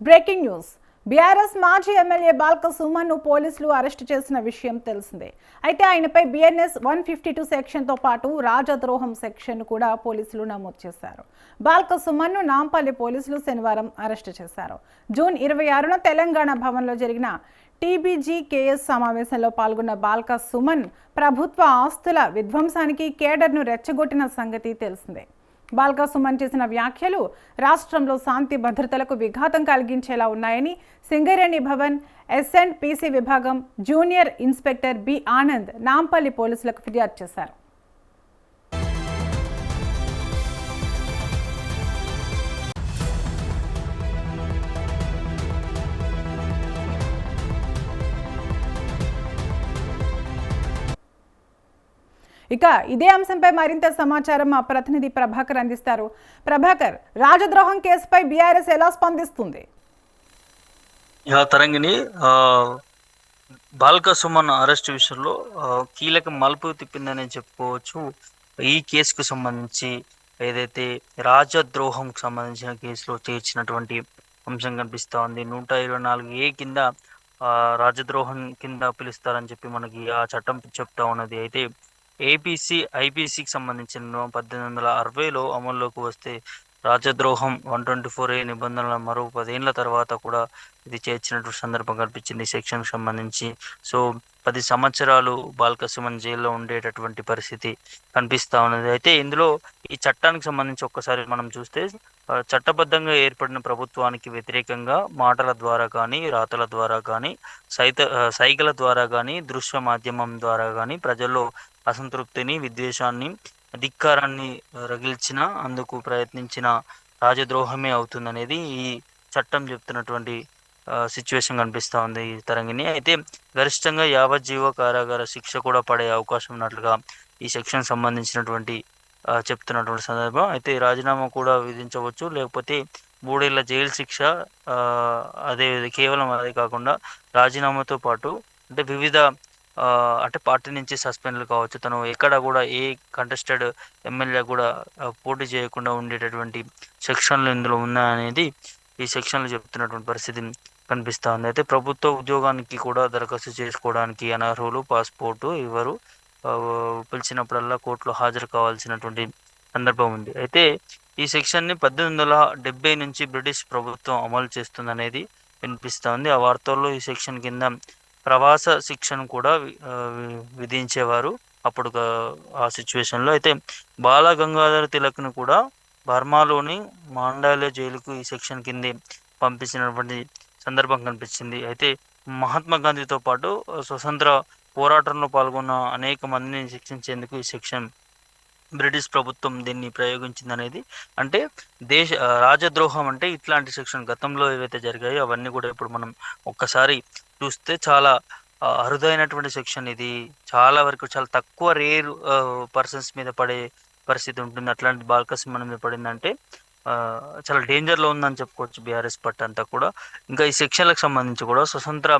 Breaking news. BRS మాజీ MLA Balka సుమన్ను పోలీసులు arrest చేసిన విషయం తెలిసిందే. అయితే ఆయనపై BNS 152 సెక్షన్తో పాటు రాజద్రోహం సెక్షన్ కూడా పోలీసులు నమోదు చేశారు. బాల్క సుమన్ను నాంపల్లి పోలీసులు శనివారం అరెస్టు చేశారు. జూన్ 26న తెలంగాణ భవన్లో జరిగిన TBGKS సమావేశంలో పాల్గొన్న బాల్క సుమన్ ప్రభుత్వ ఆస్తుల విధ్వంసానికి కేడర్ను రెచ్చగొట్టిన సంగతి తెలిసిందే. బాల్క సుమన్ చేసిన వ్యాఖ్యలు రాష్ట్రంలో శాంతి భద్రతలకు విఘాతం కలిగించేలా ఉన్నాయని సింగరేణి భవన్ S&PC విభాగం junior inspector B Anand Nampally పోలీసులకు ఫిర్యాదు చేశారు. ఇక ఇదే అంశంపై మరింత సమాచారం మా ప్రతినిధి ప్రభాకర్ అందిస్తారు. ప్రభాకర్, రాజద్రోహం కేసుపై బీఆర్ఎస్ ఎలా స్పందిస్తుంది? తరంగిణి, బాల్క సుమన్ అరెస్ట్ విషయంలో కీలక మలుపు తిప్పిందని చెప్పుకోవచ్చు. ఈ కేసుకు సంబంధించి ఏదైతే రాజద్రోహంకు సంబంధించిన కేసులో చేర్చినటువంటి అంశం కనిపిస్తూ ఉంది. 124A కింద రాజద్రోహం కింద పిలుస్తారని చెప్పి మనకి ఆ చట్టం చెప్తా ఉన్నది. అయితే IPCకి సంబంధించిన 1860లో అమల్లోకి వస్తే రాజద్రోహం 124A నిబంధనల మరో 10 ఏళ్ల తర్వాత కూడా ఇది చేర్చినటువంటి సందర్భం కనిపించింది ఈ సెక్షన్కి సంబంధించి. సో 10 సంవత్సరాలు బాల్క సుమన్ జైల్లో ఉండేటటువంటి పరిస్థితి కనిపిస్తూ ఉన్నది. అయితే ఇందులో ఈ చట్టానికి సంబంధించి ఒక్కసారి మనం చూస్తే చట్టబద్ధంగా ఏర్పడిన ప్రభుత్వానికి వ్యతిరేకంగా మాటల ద్వారా కానీ, రాతల ద్వారా కానీ, సైగల ద్వారా కానీ, దృశ్య మాధ్యమం ద్వారా కానీ ప్రజల్లో అసంతృప్తిని, విద్వేషాన్ని, ధిక్కారాన్ని రగిల్చిన, అందుకు ప్రయత్నించిన రాజద్రోహమే అవుతుందనేది ఈ చట్టం చెప్తున్నటువంటి సిచ్యువేషన్ కనిపిస్తూ ఉంది ఈ తరంగిణి. అయితే గరిష్టంగా యావజ్జీవ కారాగార శిక్ష కూడా పడే అవకాశం ఉన్నట్లుగా ఈ సెక్షన్ సంబంధించినటువంటి చెప్తున్నటువంటి సందర్భం. అయితే రాజీనామా కూడా విధించవచ్చు, లేకపోతే 3 ఏళ్ల జైలు శిక్ష. అదే కేవలం అదే కాకుండా రాజీనామాతో పాటు అంటే వివిధ అంటే పార్టీ నుంచి సస్పెండ్లు కావచ్చు, తను ఎక్కడ కూడా ఏ కంటెస్టెడ్ ఎమ్మెల్యే కూడా పోటీ చేయకుండా ఉండేటటువంటి సెక్షన్లు ఇందులో ఉన్నాయనేది ఈ సెక్షన్లు చెప్తున్నటువంటి పరిస్థితి కనిపిస్తూ ఉంది. అయితే ప్రభుత్వ ఉద్యోగానికి కూడా దరఖాస్తు చేసుకోవడానికి అనర్హులు పాస్పోర్టు ఇవ్వరు, పిలిచినప్పుడల్లా కోర్టులో హాజరు కావాల్సినటువంటి సందర్భం ఉంది. అయితే ఈ సెక్షన్ని 1870 నుంచి బ్రిటిష్ ప్రభుత్వం అమలు చేస్తుందనేది వినిపిస్తూ ఉంది. ఆ వార్తల్లో ఈ సెక్షన్ కింద ప్రవాస శిక్షను కూడా విధించేవారు అప్పుడు ఆ సిచ్యువేషన్లో. అయితే బాల గంగాధర తిలక్ను కూడా బర్మాలోని మాండాలే జైలుకు ఈ సెక్షన్ కింద పంపించినటువంటి సందర్భం కనిపించింది. అయితే మహాత్మా గాంధీతో పాటు స్వతంత్ర పోరాటంలో పాల్గొన్న అనేక మందిని శిక్షించేందుకు ఈ సెక్షన్ బ్రిటిష్ ప్రభుత్వం దీన్ని ప్రయోగించిందనేది. అంటే రాజద్రోహం అంటే ఇట్లాంటి సెక్షన్ గతంలో ఏవైతే జరిగాయో అవన్నీ కూడా ఇప్పుడు మనం ఒక్కసారి చూస్తే చాలా అరుదైనటువంటి సెక్షన్. ఇది చాలా వరకు చాలా తక్కువ రేర్ పర్సన్స్ మీద పడే పరిస్థితి ఉంటుంది. అట్లాంటి బాల్క సుమన్ మీద పడిందంటే చాలా డేంజర్లో ఉందని చెప్పుకోవచ్చు బీఆర్ఎస్ పట్టు అంతా కూడా. ఇంకా ఈ సెక్షన్లకు సంబంధించి కూడా స్వతంత్ర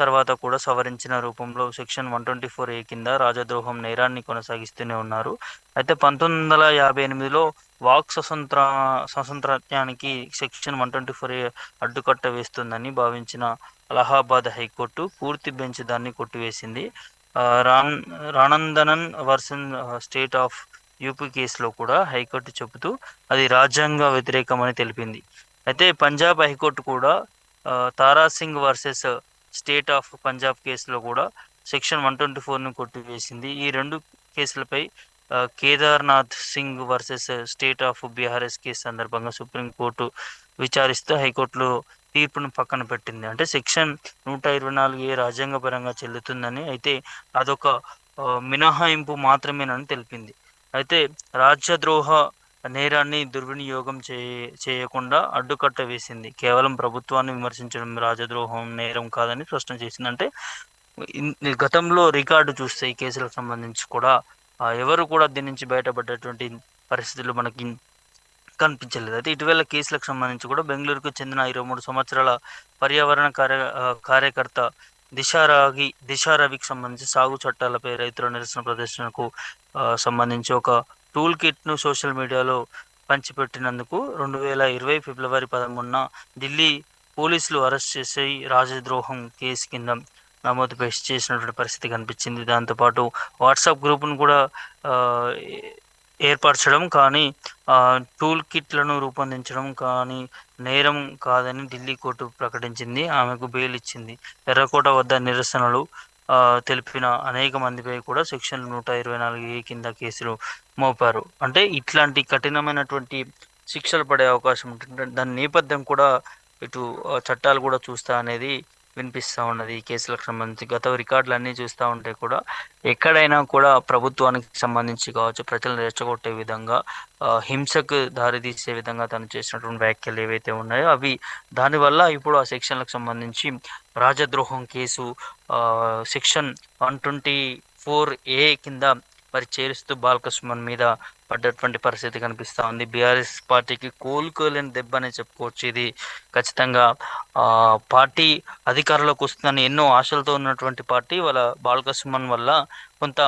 తర్వాత కూడా సవరించిన రూపంలో సెక్షన్ 124A కింద రాజద్రోహం నేరాన్ని కొనసాగిస్తూనే ఉన్నారు. అయితే 1958లో వాక్ స్వాతంత్ర్యానికి సెక్షన్ 124A అడ్డుకట్ట వేస్తుందని భావించిన అలహాబాద్ హైకోర్టు పూర్తి బెంచ్ దాన్ని కొట్టివేసింది. రానందనన్ వర్సన్ స్టేట్ ఆఫ్ యూపీ కేసులో కూడా హైకోర్టు చెబుతూ అది రాజ్యాంగ వ్యతిరేకమని తెలిపింది. అయితే పంజాబ్ హైకోర్టు కూడా Tara Singh versus state of Punjab కేసులో కూడా సెక్షన్ 124ను కొట్టివేసింది. ఈ 2 కేసులపై Kedarnath Singh versus state of BRS case సందర్భంగా సుప్రీంకోర్టు విచారిస్తూ హైకోర్టులో తీర్పును పక్కన పెట్టింది. అంటే సెక్షన్ 124A రాజ్యాంగపరంగా చెల్లుతుందని, అయితే అదొక మినహాయింపు మాత్రమేనని తెలిపింది. అయితే రాజ్యద్రోహ నేరాన్ని దుర్వినియోగం చేయకుండా అడ్డుకట్ట వేసింది. కేవలం ప్రభుత్వాన్ని విమర్శించడం రాజద్రోహం నేరం కాదని స్పష్టం చేసింది. అంటే గతంలో రికార్డు చూస్తే ఈ కేసులకు సంబంధించి కూడా ఎవరు కూడా దీని నుంచి బయటపడ్డటువంటి పరిస్థితులు మనకి కనిపించలేదు. అయితే ఇటీవల కేసులకు సంబంధించి కూడా బెంగళూరుకు చెందిన 23 సంవత్సరాల పర్యావరణ కార్యకర్త దిశా రవికి సంబంధించి సాగు చట్టాలపై రైతుల నిరసన ప్రదర్శనకు సంబంధించి ఒక టూల్ కిట్ను సోషల్ మీడియాలో పంచిపెట్టినందుకు 2020 ఫిబ్రవరి 13న ఢిల్లీ పోలీసులు అరెస్ట్ చేసి రాజద్రోహం కేసు కింద నమోదు చేసినటువంటి పరిస్థితి కనిపించింది. దాంతోపాటు వాట్సాప్ గ్రూపును కూడా ఆ, ఏర్పరచడం కానీ టూల్ కిట్లను రూపొందించడం కానీ నేరం కాదని ఢిల్లీ కోర్టు ప్రకటించింది. ఆమెకు బెయిల్ ఇచ్చింది. ఎర్రకోట వద్ద నిరసనలు తెలిపిన అనేక మందిపై కూడా సెక్షన్ 124A కింద కేసులు మోపారు. అంటే ఇట్లాంటి కఠినమైనటువంటి శిక్షలు పడే అవకాశం ఉంటుంది. దాని నేపథ్యం కూడా ఇటు చట్టాలు కూడా చూస్తా అనేది వినిపిస్తూ ఉన్నది. ఈ కేసులకు సంబంధించి గత రికార్డులు అన్నీ చూస్తూ ఉంటే కూడా ఎక్కడైనా కూడా ప్రభుత్వానికి సంబంధించి కావచ్చు, ప్రజలను రెచ్చగొట్టే విధంగా హింసకు దారితీసే విధంగా తను చేసినటువంటి వ్యాఖ్యలు ఏవైతే ఉన్నాయో అవి దానివల్ల ఇప్పుడు ఆ సెక్షన్లకు సంబంధించి రాజద్రోహం కేసు సెక్షన్ 124A కింద మరి చేరుస్తూ బాలకృష్ణన్ మీద పడ్డటువంటి పరిస్థితి కనిపిస్తూ ఉంది. బీఆర్ఎస్ పార్టీకి కోలుకోలేని దెబ్బ అని చెప్పుకోవచ్చు. ఇది ఖచ్చితంగా పార్టీ అధికారంలోకి వస్తుందని ఎన్నో ఆశలతో ఉన్నటువంటి పార్టీ వాళ్ళ బాలకృష్ణన్ వల్ల కొంత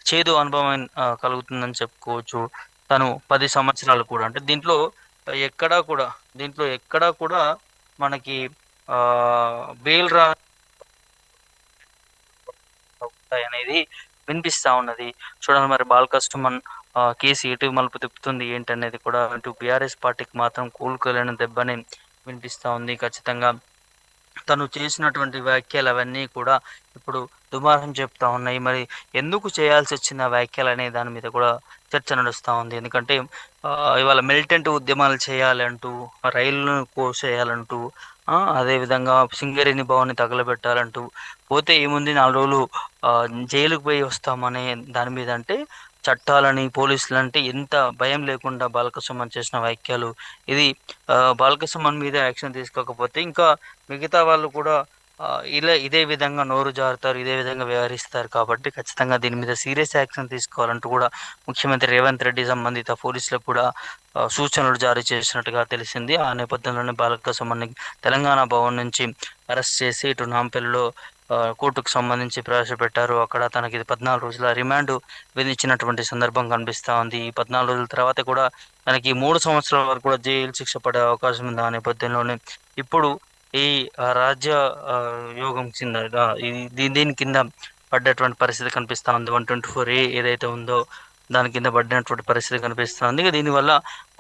చేదు అనుభవం కలుగుతుందని చెప్పుకోవచ్చు. తను 10 సంవత్సరాలు కూడా అంటే దీంట్లో ఎక్కడా కూడా మనకి బెయిల్ అనేది వినిపిస్తా ఉన్నది. చూడాలి మరి బాలకృష్ణన్ కేసు ఎటు మలుపు తిప్పుతుంది ఏంటనేది కూడా ఇటు బీఆర్ఎస్ పార్టీకి మాత్రం కోలుకోలేని దెబ్బని వినిపిస్తా ఉంది. ఖచ్చితంగా తను చేసినటువంటి వ్యాఖ్యలు అవన్నీ కూడా ఇప్పుడు దుమారం చెప్తా ఉన్నాయి. మరి ఎందుకు చేయాల్సి వచ్చిన వ్యాఖ్యలు అనే దాని మీద కూడా చర్చ నడుస్తూ ఉంది. ఎందుకంటే ఇవాళ మిలిటెంట్ ఉద్యమాలు చేయాలంటూ, రైళ్లను కోసేయాలంటూ, అదేవిధంగా సింగరేణి భవన్ని తగలబెట్టాలంటూ పోతే ఏముంది 4 రోజులు జైలుకు పోయి వస్తామనే దాని మీద అంటే చట్టాలని పోలీసులు అంటే ఎంత భయం లేకుండా బాలకృష్ణన్ చేసిన వ్యాఖ్యలు ఇది. బాలకృష్ణన్ మీద యాక్షన్ తీసుకోకపోతే ఇంకా మిగతా వాళ్ళు కూడా ఇదే విధంగా నోరు జారుతారు, ఇదే విధంగా వ్యవహరిస్తారు. కాబట్టి ఖచ్చితంగా దీని మీద సీరియస్ యాక్షన్ తీసుకోవాలంటూ కూడా ముఖ్యమంత్రి రేవంత్ రెడ్డి సంబంధిత పోలీసులకు కూడా సూచనలు జారీ చేసినట్టుగా తెలిసింది. ఆ నేపథ్యంలోనే బాలకృష్ణన్ తెలంగాణ భవన్ నుంచి అరెస్ట్ చేసి ఇటు నాంపల్లిలో కోర్టుకు సంబంధించి ప్రవేశపెట్టారు. అక్కడ తనకి 14 రోజుల రిమాండ్ విధించినటువంటి సందర్భం కనిపిస్తూ ఉంది. ఈ 14 రోజుల తర్వాత కూడా తనకి 3 సంవత్సరాల వరకు కూడా జైలు శిక్ష పడే అవకాశం ఉంది. ఆ నేపథ్యంలోనే ఇప్పుడు ఈ రాజ్య యోగం కింద దీని కింద పడ్డటువంటి పరిస్థితి కనిపిస్తూ ఉంది. 124A ఏదైతే ఉందో దాని కింద పడినటువంటి పరిస్థితి కనిపిస్తుంది. దీనివల్ల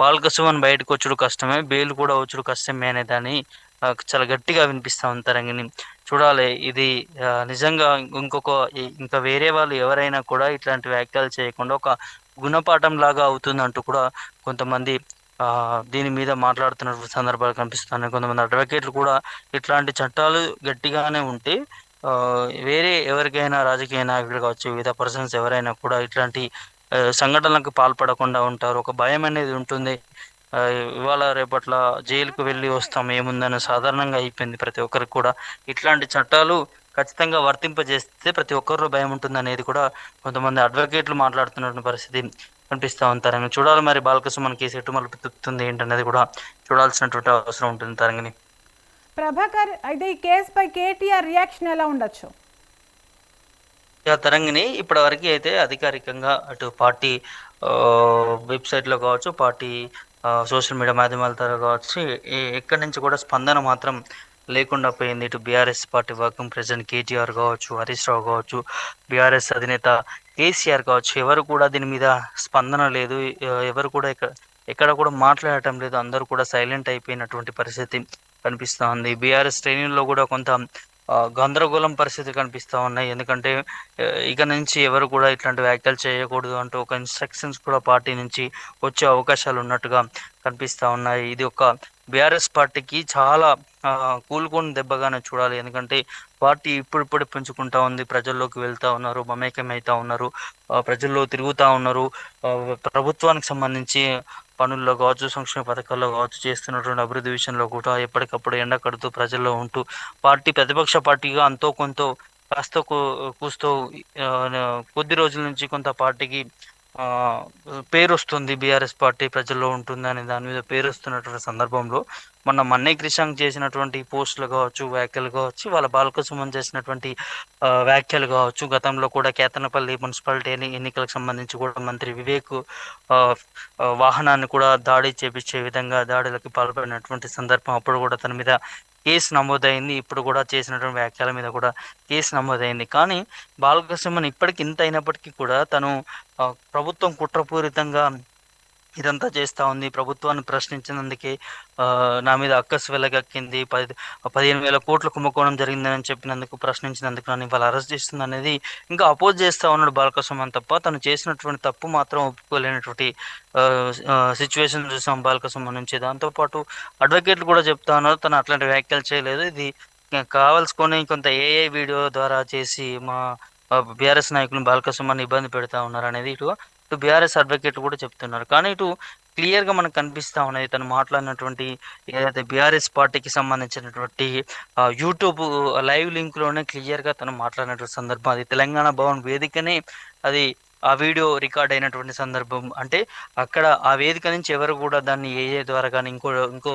బాలకృష్ణన్ బయటకు వచ్చుడు కష్టమే, బెయిల్ కూడా వచ్చుడు కష్టమే అనే దాన్ని చాలా గట్టిగా వినిపిస్తూ ఉంటారని చూడాలి. ఇది నిజంగా ఇంకా వేరే వాళ్ళు ఎవరైనా కూడా ఇట్లాంటి వ్యాఖ్యలు చేయకుండా ఒక గుణపాఠం లాగా అవుతుందంటూ కూడా కొంతమంది దీని మీద మాట్లాడుతున్న సందర్భాలు కనిపిస్తున్నాయి. కొంతమంది అడ్వకేట్లు కూడా ఇట్లాంటి చట్టాలు గట్టిగానే ఉంటే వేరే ఎవరికైనా రాజకీయ నాయకులు కావచ్చు, వివిధ పర్సన్స్ ఎవరైనా కూడా ఇట్లాంటి సంఘటనలకు పాల్పడకుండా ఉంటారు. ఒక భయం అనేది ఉంటుంది. ఇవాళ రేపట్ల జైలుకు వెళ్ళి వస్తాం ఏముందని సాధారణంగా అయిపోయింది ప్రతి ఒక్కరికి కూడా. ఇట్లాంటి చట్టాలు ఖచ్చితంగా వర్తింపజేస్తే ప్రతి ఒక్కరిలో భయం ఉంటుంది అనేది కూడా కొంతమంది అడ్వకేట్లు మాట్లాడుతున్న పరిస్థితి కనిపిస్తూ ఉంటారని చూడాలి. మరి బాలకృష్ణ కేసు ఎటు మలుపు తిప్పుతుంది ఏంటనేది కూడా చూడాల్సినటువంటి అవసరం ఉంటుంది తరంగిని. ప్రభాకర్, అయితే ఈ కేసుపై కేటీఆర్ రియాక్షన్ ఎలా ఉండొచ్చు? తరంగిణి ఇప్పటి వరకు అయితే అధికారికంగా అటు పార్టీ వెబ్సైట్లో కావచ్చు, పార్టీ సోషల్ మీడియా మాధ్యమాల ద్వారా కావచ్చు, ఎక్కడి నుంచి కూడా స్పందన మాత్రం లేకుండా పోయింది. ఇటు BRS party working president KTR కావచ్చు, హరీష్ రావు కావచ్చు, బీఆర్ఎస్ అధినేత కేసీఆర్ కావచ్చు, ఎవరు కూడా దీని మీద స్పందన లేదు. ఎవరు కూడా ఎక్కడ కూడా మాట్లాడటం లేదు. అందరూ కూడా సైలెంట్ అయిపోయినటువంటి పరిస్థితి కనిపిస్తూ ఉంది. బీఆర్ఎస్ శ్రేణుల్లో కూడా కొంత గందరగోళం పరిస్థితి కనిపిస్తూ ఉన్నాయి. ఎందుకంటే ఇక నుంచి ఎవరు కూడా ఇట్లాంటి వ్యాఖ్యలు చేయకూడదు అంటూ ఒక ఇన్స్ట్రక్షన్స్ కూడా పార్టీ నుంచి వచ్చే అవకాశాలు ఉన్నట్టుగా కనిపిస్తూ ఉన్నాయి. ఇది ఒక బీఆర్ఎస్ పార్టీకి చాలా కూలుకొని దెబ్బగానే చూడాలి. ఎందుకంటే పార్టీ ఇప్పుడిప్పుడే పెంచుకుంటా ఉంది, ప్రజల్లోకి వెళ్తూ ఉన్నారు, మమేకమవుతూ ఉన్నారు, ప్రజల్లో తిరుగుతూ ఉన్నారు. ప్రభుత్వానికి సంబంధించి పనుల్లో కావచ్చు, సంక్షేమ పథకాల్లో కావచ్చు, చేస్తున్నటువంటి అభివృద్ధి విషయంలో కూడా ఎప్పటికప్పుడు ఎండ కడుతూ ప్రజల్లో ఉంటూ పార్టీ ప్రతిపక్ష పార్టీగా అంతో కొంత కాస్త కూస్తూ కొద్ది రోజుల నుంచి కొంత పార్టీకి పేరు వస్తుంది, బీఆర్ఎస్ పార్టీ ప్రజల్లో ఉంటుంది అనే దాని మీద పేరు వస్తున్నటువంటి సందర్భంలో మొన్న మన్నే క్రిషాంక్ చేసినటువంటి పోస్టులు కావచ్చు, వ్యాఖ్యలు కావచ్చు, వాళ్ళ బాలకృష్ణ చేసినటువంటి వ్యాఖ్యలు కావచ్చు, గతంలో కూడా కేతనపల్లి మున్సిపాలిటీ ఎన్నికలకు సంబంధించి కూడా మంత్రి వివేక్ వాహనాన్ని కూడా దాడి చేపించే విధంగా దాడులకు పాల్పడినటువంటి సందర్భం, అప్పుడు కూడా తన మీద కేసు నమోదైంది. ఇప్పుడు కూడా చేసినటువంటి వ్యాఖ్యల మీద కూడా కేసు నమోదైంది. కానీ బాలకృష్ణ ఇప్పటికి ఇంత అయినప్పటికీ కూడా తను ప్రభుత్వం కుట్రపూరితంగా ఇదంతా చేస్తా ఉంది. ప్రభుత్వాన్ని ప్రశ్నించినందుకే నా మీద అక్కసు వెలగక్కింది. 15,000 కోట్ల కుంభకోణం జరిగిందని చెప్పినందుకు, ప్రశ్నించినందుకు నన్ను ఇవాళ అరెస్ట్ చేస్తుంది అనేది ఇంకా అపోజ్ చేస్తా ఉన్నాడు బాలకృష్ణ తప్ప తను చేసినటువంటి తప్పు మాత్రం ఒప్పుకోలేనటువంటి సిచ్యువేషన్ చూసాం బాలకృష్ణ నుంచి. దాంతోపాటు అడ్వకేట్లు కూడా చెప్తా ఉన్నారు తను అట్లాంటి వ్యాఖ్యలు చేయలేదు. ఇది కావాల్సుకొని కొంత ఏఐ వీడియో ద్వారా చేసి మా బీఆర్ఎస్ నాయకులను బాలకృష్ణ ఇబ్బంది పెడతా ఉన్నారు అనేది ఇటు బీఆర్ఎస్ అడ్వకేట్ కూడా చెప్తున్నారు. కానీ ఇటు క్లియర్గా మనకు కనిపిస్తూ ఉన్నది తను మాట్లాడినటువంటి ఏదైతే బీఆర్ఎస్ పార్టీకి సంబంధించినటువంటి యూట్యూబ్ లైవ్ లింక్లోనే క్లియర్గా తను మాట్లాడినటువంటి సందర్భం. అది తెలంగాణ భవన్ వేదికనే అది ఆ వీడియో రికార్డ్ అయినటువంటి సందర్భం. అంటే అక్కడ ఆ వేదిక నుంచి ఎవరు కూడా దాన్ని ఏఏ ద్వారా కానీ ఇంకో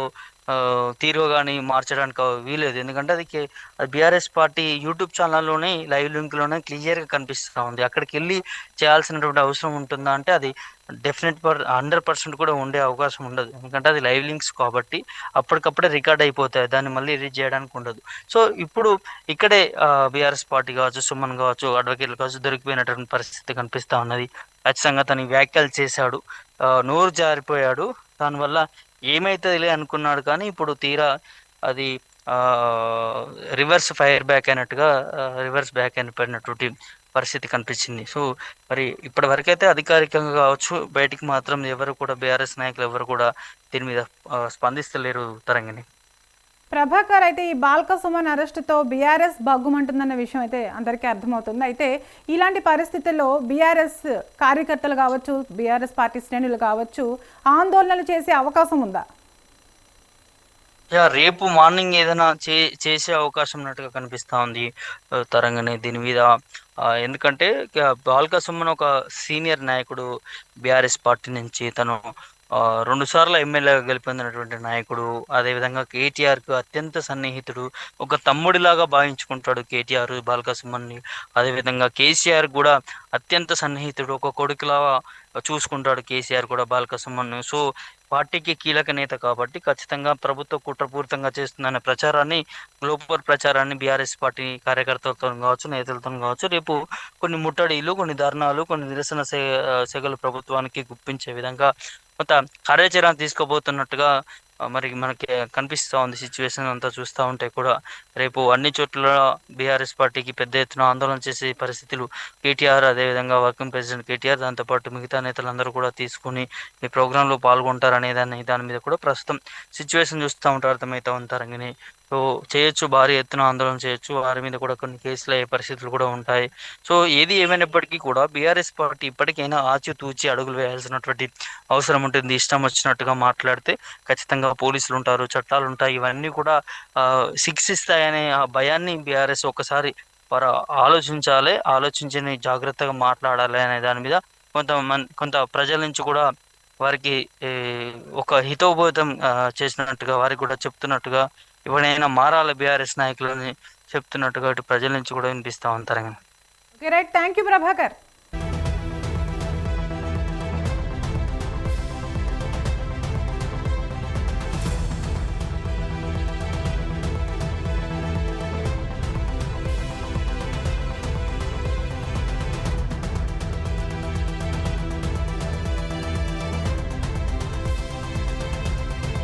తీరు కానీ మార్చడానికి వీలేదు. ఎందుకంటే అది బీఆర్ఎస్ పార్టీ యూట్యూబ్ ఛానల్లోనే లైవ్ లింక్లోనే క్లియర్గా కనిపిస్తూ ఉంది. అక్కడికి వెళ్ళి చేయాల్సినటువంటి అవసరం ఉంటుందా అంటే అది 100% కూడా ఉండే అవకాశం ఉండదు. ఎందుకంటే అది లైవ్ లింక్స్ కాబట్టి అప్పటికప్పుడే రికార్డ్ అయిపోతాయి, దాన్ని మళ్ళీ రీచ్ చేయడానికి ఉండదు. సో ఇప్పుడు ఇక్కడే బీఆర్ఎస్ పార్టీ కావచ్చు, సుమన్ కావచ్చు, అడ్వకేట్లు కావచ్చు దొరికిపోయినటువంటి పరిస్థితి కనిపిస్తూ ఉన్నది. ఖచ్చితంగా తను వ్యాఖ్యలు చేశాడు, నోరు జారిపోయాడు. దానివల్ల ఏమైతుందిలే అనుకున్నాడు. కానీ ఇప్పుడు తీరా అది రివర్స్ ఫైర్ బ్యాక్ అయినట్టుగా రివర్స్ బ్యాక్ అయినటువంటి పరిస్థితి కనిపించింది. సో మరి ఇప్పటి వరకైతే అధికారికంగా కావచ్చు బయటికి మాత్రం ఎవరు కూడా బీఆర్ఎస్ నాయకులు ఎవరు కూడా దీని మీద స్పందిస్తలేరు తరంగిణి. ప్రభాకర్, అయితే ఈ బాల్క సుమన్ అరెస్టుతో బీఆర్ఎస్ బగ్గుమంటుందన్న విషయం అయితే అందరికీ అర్థమవుతుంది. అయితే ఇలాంటి పరిస్థితుల్లో బీఆర్ఎస్ కార్యకర్తలు కావచ్చు, బీఆర్ఎస్ పార్టీ శ్రేణులు కావచ్చు ఆందోళనలు చేసే అవకాశం ఉందా? రేపు మార్నింగ్ ఏదైనా చేసే అవకాశం ఉన్నట్టుగా కనిపిస్తూ ఉంది తరంగని దీని మీద. ఎందుకంటే బాల్క సుమన్ ఒక సీనియర్ నాయకుడు బీఆర్ఎస్ పార్టీ నుంచి. తను 2 సార్లు ఎమ్మెల్యేగా గెలిపొందినటువంటి నాయకుడు. అదేవిధంగా కేటీఆర్కు అత్యంత సన్నిహితుడు. ఒక తమ్ముడిలాగా భావించుకుంటాడు కేటీఆర్ బాల్క సుమన్ని. అదేవిధంగా కేసీఆర్ కూడా అత్యంత సన్నిహితుడు, ఒక కొడుకులాగా చూసుకుంటాడు కేసీఆర్ కూడా బాల్క సుమన్ను. సో పార్టీకి కీలక నేత కాబట్టి ఖచ్చితంగా ప్రభుత్వ కుట్రపూరితంగా చేస్తుందనే ప్రచారాన్ని, గ్లోబల్ ప్రచారాన్ని బీఆర్ఎస్ పార్టీ కార్యకర్తలతో కావచ్చు, నేతలతో కావచ్చు రేపు కొన్ని ముట్టడిలు, కొన్ని ధర్నాలు, కొన్ని నిరసన సెగలు ప్రభుత్వానికి గుప్పించే విధంగా కొంత కార్యాచరణ తీసుకోబోతున్నట్టుగా మరి మనకి కనిపిస్తూ ఉంది. సిచ్యువేషన్ అంతా చూస్తూ ఉంటే కూడా రేపు అన్ని చోట్ల బీఆర్ఎస్ పార్టీకి పెద్ద ఎత్తున ఆందోళన చేసే పరిస్థితులు కేటీఆర్, అదేవిధంగా వర్కింగ్ ప్రెసిడెంట్ కేటీఆర్, దాంతోపాటు మిగతా నేతలందరూ కూడా తీసుకుని ఈ ప్రోగ్రాంలో పాల్గొంటారనే దాని మీద కూడా ప్రస్తుతం సిచ్యువేషన్ చూస్తూ ఉంటారు, అర్థమవుతూ ఉంటారని. సో చేయొచ్చు, భారీ ఎత్తున ఆందోళన చేయొచ్చు, వారి మీద కూడా కొన్ని కేసులు అయ్యే పరిస్థితులు కూడా ఉంటాయి. సో ఏది ఏమైనప్పటికీ కూడా బీఆర్ఎస్ పార్టీ ఇప్పటికైనా ఆచితూచి అడుగులు వేయాల్సినటువంటి అవసరం ఉంటుంది. ఇష్టం వచ్చినట్టుగా మాట్లాడితే ఖచ్చితంగా పోలీసులు ఉంటారు, చట్టాలు ఉంటాయి, ఇవన్నీ కూడా శిక్షిస్తాయనే ఆ భయాన్ని బీఆర్ఎస్ ఒకసారి వారు ఆలోచించాలి, ఆలోచించి జాగ్రత్తగా మాట్లాడాలి అనే దాని మీద కొంత ప్రజల నుంచి కూడా వారికి ఒక హితోబోధం చేసినట్టుగా, వారికి కూడా చెప్తున్నట్టుగా ఇవడైనా మారాలి బీఆర్ఎస్ నాయకులని చెప్తున్నట్టుగా ఇటు ప్రజల నుంచి కూడా వినిపిస్తూ ఉంటారు. Okay, right. Thank you Prabhakar.